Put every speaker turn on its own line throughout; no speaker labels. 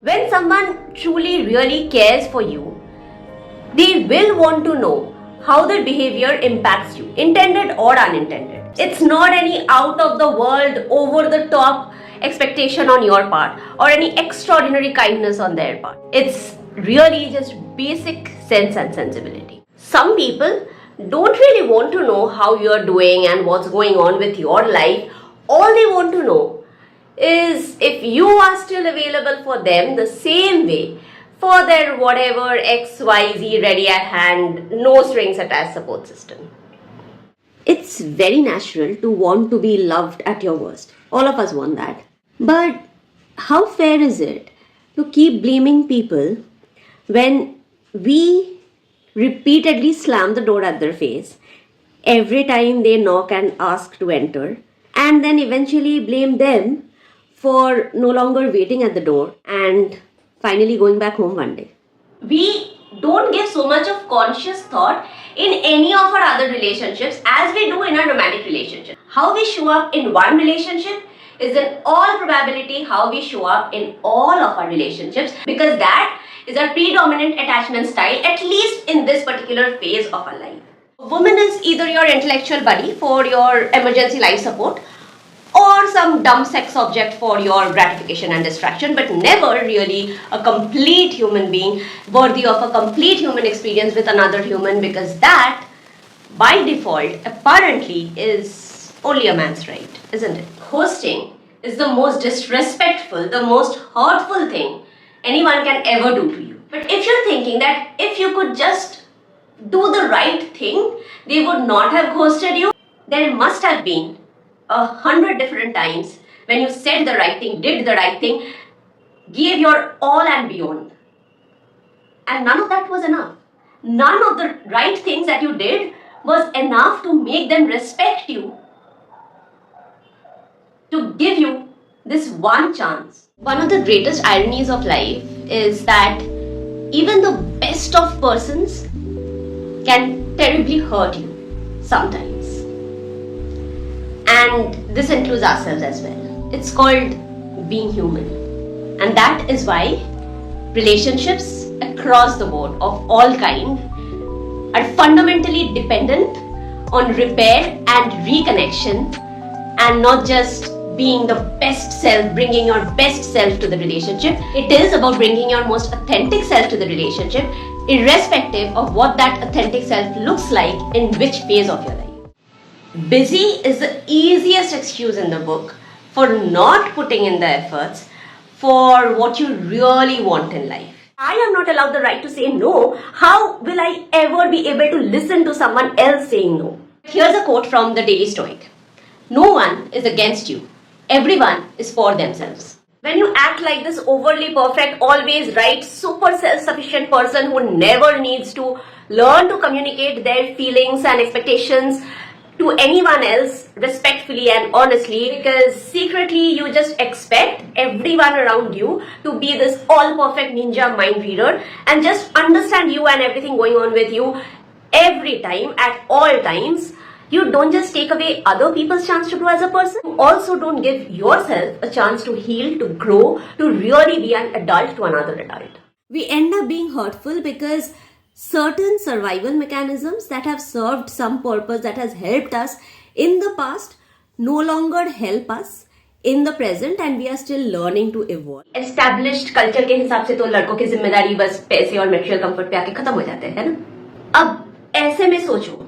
When someone truly really cares for you, they will want to know how their behavior impacts you, intended or unintended. It's not any out of the world, over the top expectation on your part or any extraordinary kindness on their part. It's really just basic sense and sensibility. Some people don't really want to know how you're doing and what's going on with your life. All they want to know is if you are still available for them the same way for their whatever XYZ ready at hand, no strings attached support system. It's very natural to want to be loved at your worst. All of us want that. But how fair is it to keep blaming people when we repeatedly slam the door at their face every time they knock and ask to enter, and then eventually blame them for no longer waiting at the door and finally going back home one day? We don't give so much of conscious thought in any of our other relationships as we do in our romantic relationship. How we show up in one relationship is in all probability how we show up in all of our relationships, because that is our predominant attachment style, at least in this particular phase of our life. A woman is either your intellectual buddy for your emergency life support or some dumb sex object for your gratification and distraction, but never really a complete human being worthy of a complete human experience with another human, because that, by default, apparently is only a man's right, isn't it? Ghosting is the most disrespectful, the most hurtful thing anyone can ever do to you. But if you're thinking that if you could just do the right thing, they would not have ghosted you, there must have been 100 different times when you said the right thing, did the right thing, gave your all and beyond. And none of that was enough. None of the right things that you did was enough to make them respect you, to give you this one chance. One of the greatest ironies of life is that even the best of persons can terribly hurt you sometimes. And this includes ourselves as well. It's called being human. And that is why relationships across the board of all kind are fundamentally dependent on repair and reconnection, and not just being the best self, bringing your best self to the relationship. It is about bringing your most authentic self to the relationship, irrespective of what that authentic self looks like in which phase of your life. Busy is the easiest excuse in the book for not putting in the efforts for what you really want in life. I am not allowed the right to say no. How will I ever be able to listen to someone else saying no? Here's a quote from the Daily Stoic. No one is against you. Everyone is for themselves. When you act like this overly perfect, always right, super self-sufficient person who never needs to learn to communicate their feelings and expectations to anyone else respectfully and honestly, because secretly you just expect everyone around you to be this all-perfect ninja mind reader and just understand you and everything going on with you every time, at all times, you don't just take away other people's chance to grow as a person, you also don't give yourself a chance to heal, to grow, to really be an adult to another adult. We end up being hurtful because certain survival mechanisms that have served some purpose, that has helped us in the past, no longer help us in the present, and we are still learning to evolve. Established culture के हिसाब से तो लड़कों की जिम्मेदारी बस पैसे और material comfort पे आके खत्म हो जाते हैं ना। अब ऐसे में सोचो,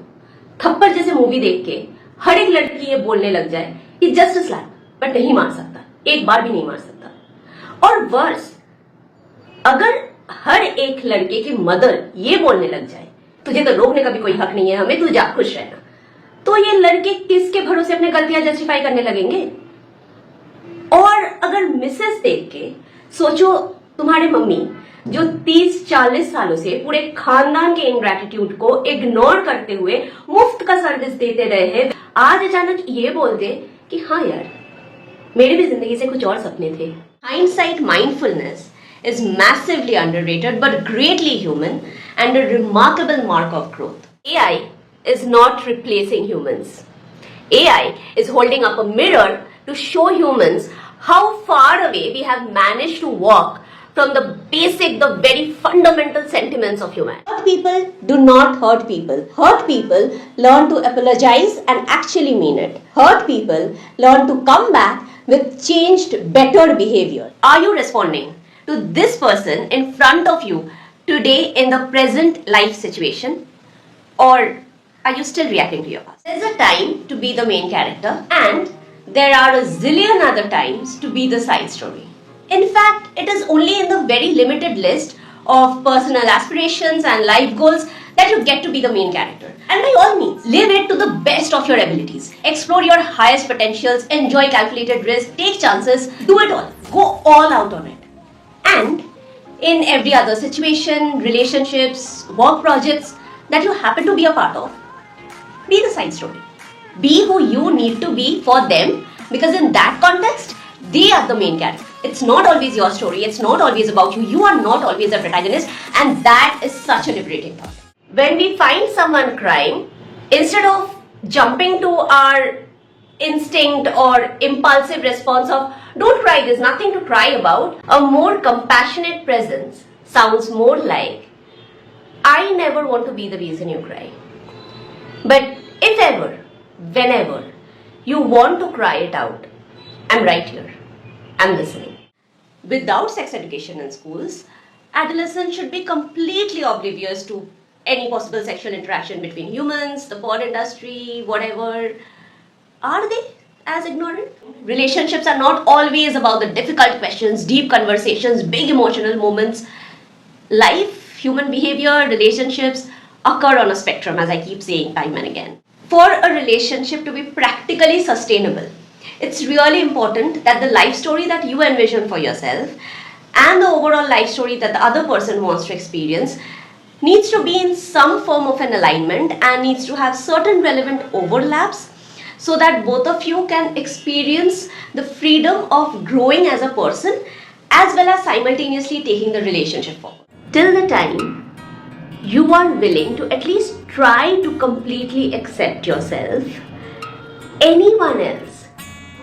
थप्पड़ जैसे मूवी देख के हर एक लड़की ये बोलने लग जाए कि जस्ट स्लैप, बट नहीं मार सकता, एक बार भी नहीं मार सकता। और वर्स, अगर हर एक लड़के की मदर ये बोलने लग जाए तुझे तो रोकने का भी कोई हक नहीं है, हमें तू जा खुश रहना, तो ये लड़के किसके भरोसे अपने गलतियां जस्टिफाई करने लगेंगे? और अगर मिसेस देख के सोचो, तुम्हारे मम्मी जो 30-40 सालों से पूरे खानदान के इनग्रेटिट्यूड को इग्नोर करते हुए मुफ्त का सर्विस देते रहे हैं, आज अचानक ये बोल दे कि हाँ यार, मेरे भी जिंदगी से कुछ और सपने थे. Hindsight mindfulness is massively underrated but greatly human and a remarkable mark of growth. AI is not replacing humans. AI is holding up a mirror to show humans how far away we have managed to walk from the basic, the very fundamental sentiments of humanity. Hurt people do not hurt people. Hurt people learn to apologize and actually mean it. Hurt people learn to come back with changed, better behavior. Are you responding to this person in front of you today in the present life situation? Or are you still reacting to your past? There's a time to be the main character, and there are a zillion other times to be the side story. In fact, it is only in the very limited list of personal aspirations and life goals that you get to be the main character. And by all means, live it to the best of your abilities. Explore your highest potentials, enjoy calculated risk, take chances, do it all. Go all out on it. And in every other situation, relationships, work projects that you happen to be a part of, be the side story. Be who you need to be for them, because in that context, they are the main character. It's not always your story, it's not always about you, you are not always the protagonist, and that is such a liberating thought. When we find someone crying, instead of jumping to our instinct or impulsive response of don't cry, there's nothing to cry about, a more compassionate presence sounds more like I never want to be the reason you cry. But if ever, whenever you want to cry it out, I'm right here. I'm listening. Without sex education in schools, adolescents should be completely oblivious to any possible sexual interaction between humans, the porn industry, whatever. Are they as ignorant? Relationships are not always about the difficult questions, deep conversations, big emotional moments. Life, human behavior, relationships occur on a spectrum, as I keep saying time and again. For a relationship to be practically sustainable, it's really important that the life story that you envision for yourself and the overall life story that the other person wants to experience needs to be in some form of an alignment and needs to have certain relevant overlaps so that both of you can experience the freedom of growing as a person as well as simultaneously taking the relationship forward. Till the time you are willing to at least try to completely accept yourself, anyone else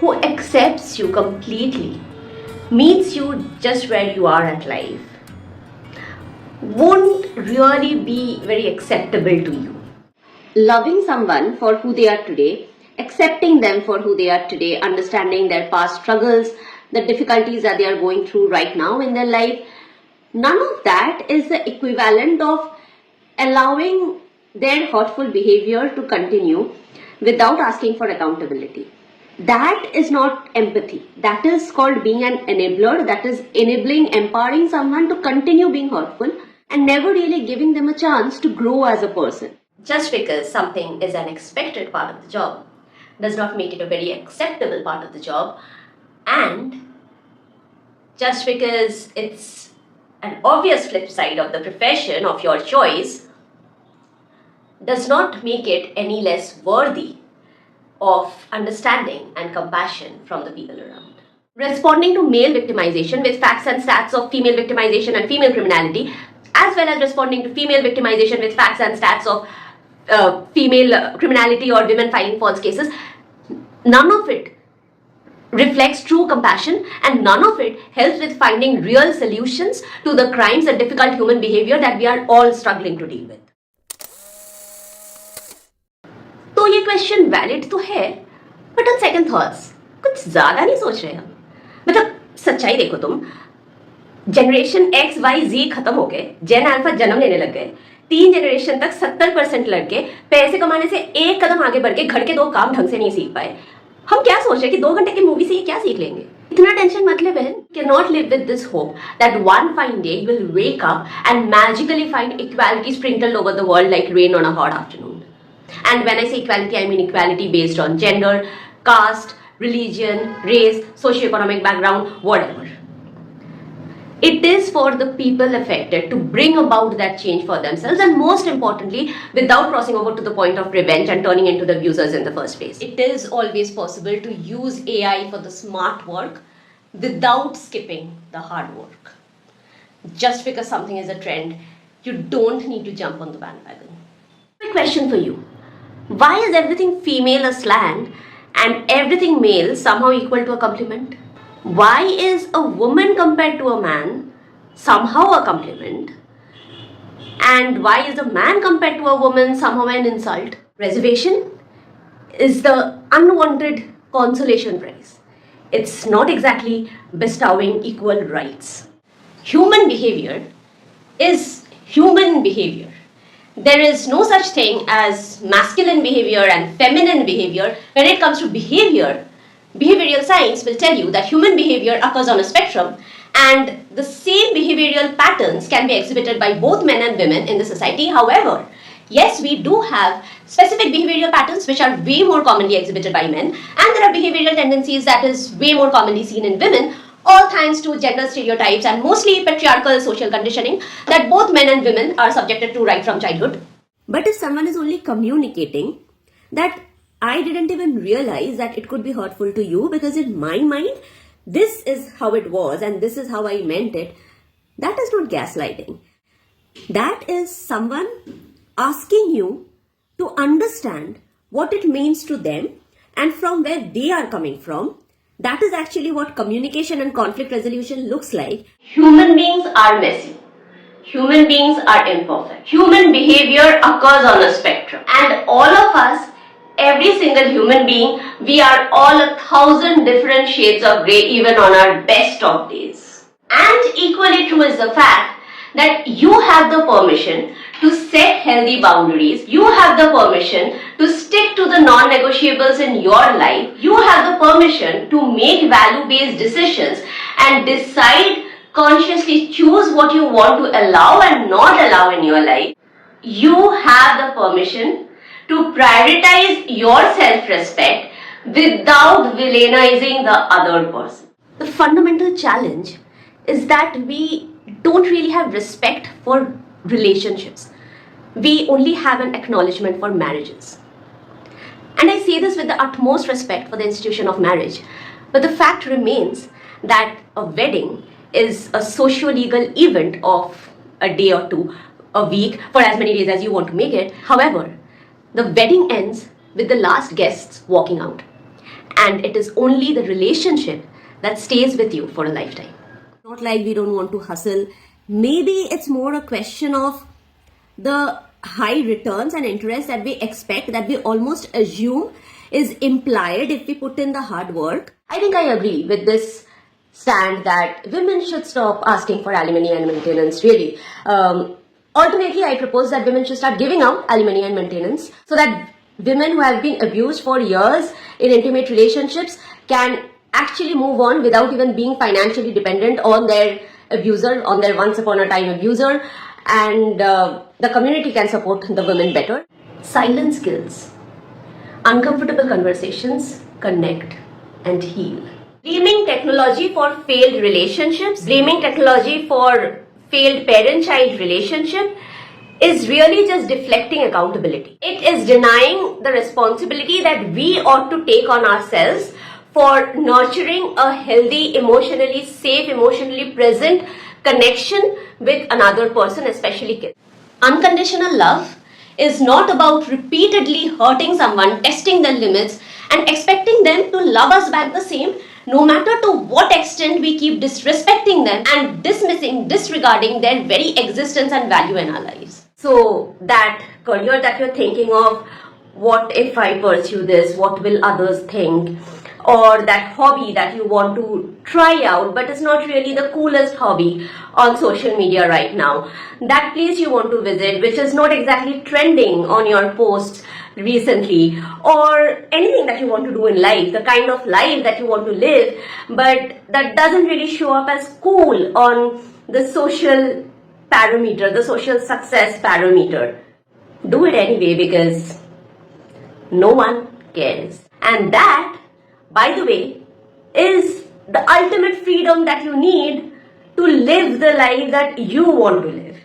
who accepts you completely, meets you just where you are at life, won't really be very acceptable to you. Loving someone for who they are today, accepting them for who they are today, understanding their past struggles, the difficulties that they are going through right now in their life, none of that is the equivalent of allowing their hurtful behavior to continue without asking for accountability. That is not empathy. That is called being an enabler. That is enabling, empowering someone to continue being hurtful and never really giving them a chance to grow as a person. Just because something is an expected part of the job does not make it a very acceptable part of the job, and just because it's an obvious flip side of the profession of your choice does not make it any less worthy of understanding and compassion from the people around. Responding to male victimization with facts and stats of female victimization and female criminality, as well as responding to female victimization with facts and stats of female criminality or women filing false cases, none of it reflects true compassion, and none of it helps with finding real solutions to the crimes and difficult human behavior that we are all struggling to deal with. तो ये question valid तो है, but on second thoughts कुछ ज्यादा नहीं सोच रहे हम. मतलब सच्चाई देखो, तुम जनरेशन एक्स वाई जी खत्म हो गए, जेन अल्फा जन्म लेने लग गए, 3 जनरेशन तक 70% लड़के पैसे कमाने से एक कदम आगे बढ़ के घर के 2 काम ढंग से नहीं सीख पाए. हम क्या सोच रहे हैं कि 2 घंटे की मूवी से ये क्या सीख लेंगे? इतना टेंशन मत ले बहन. Cannot live with this hope that one fine day you will wake up and magically find equality sprinkled over the world like rain on a hot afternoon. And when I say equality, I mean equality based on gender, caste, religion, race, socioeconomic background, whatever. It is for the people affected to bring about that change for themselves, and most importantly, without crossing over to the point of revenge and turning into the abusers in the first place. It is always possible to use AI for the smart work without skipping the hard work. Just because something is a trend, you don't need to jump on the bandwagon. My question for you: why is everything female a slang and everything male somehow equal to a compliment? Why is a woman compared to a man somehow a compliment? And why is a man compared to a woman somehow an insult? Reservation is the unwanted consolation prize. It's not exactly bestowing equal rights. Human behavior is human behavior. There is no such thing as masculine behavior and feminine behavior. When it comes to behavior, behavioral science will tell you that human behavior occurs on a spectrum, and the same behavioral patterns can be exhibited by both men and women in the society. However, yes, we do have specific behavioral patterns which are way more commonly exhibited by men, and there are behavioral tendencies that is way more commonly seen in women, all thanks to gender stereotypes and mostly patriarchal social conditioning that both men and women are subjected to right from childhood. But if someone is only communicating that I didn't even realize that it could be hurtful to you because in my mind, this is how it was and this is how I meant it, that is not gaslighting. That is someone asking you to understand what it means to them and from where they are coming from. That is actually what communication and conflict resolution looks like. Human beings are messy. Human beings are imperfect. Human behavior occurs on a spectrum. And all of us, every single human being, we are all 1,000 different shades of grey even on our best of days. And equally true is the fact that you have the permission to set healthy boundaries. You have the permission to stick to the non-negotiables in your life. You have the permission to make value-based decisions and decide, consciously choose what you want to allow and not allow in your life. You have the permission to prioritize your self-respect without villainizing the other person. The fundamental challenge is that we don't really have respect for relationships. We only have an acknowledgement for marriages. And I say this with the utmost respect for the institution of marriage. But the fact remains that a wedding is a socio-legal event of a day or two, a week, for as many days as you want to make it. However, the wedding ends with the last guests walking out. And it is only the relationship that stays with you for a lifetime. Not like we don't want to hustle. Maybe it's more a question of the high returns and interest that we expect, that we almost assume is implied if we put in the hard work. I think I agree with this stand that women should stop asking for alimony and maintenance, really. Alternately, I propose that women should start giving out alimony and maintenance so that women who have been abused for years in intimate relationships can actually move on without even being financially dependent on their abuser, on their once upon a time abuser, and the community can support the women better. Silence kills. Uncomfortable conversations connect and heal. Blaming technology for failed relationships, blaming technology for failed parent-child relationship is really just deflecting accountability. It is denying the responsibility that we ought to take on ourselves for nurturing a healthy, emotionally safe, emotionally present connection with another person, especially kids. Unconditional love is not about repeatedly hurting someone, testing their limits, and expecting them to love us back the same, no matter to what extent we keep disrespecting them and disregarding their very existence and value in our lives. So that career that you're thinking of, what if I pursue this, what will others think? Or that hobby that you want to try out but it's not really the coolest hobby on social media right now. That place you want to visit which is not exactly trending on your posts recently, or anything that you want to do in life, the kind of life that you want to live but that doesn't really show up as cool on the social parameter, the social success parameter. Do it anyway because no one cares. And that, by the way, is the ultimate freedom that you need to live the life that you want to live.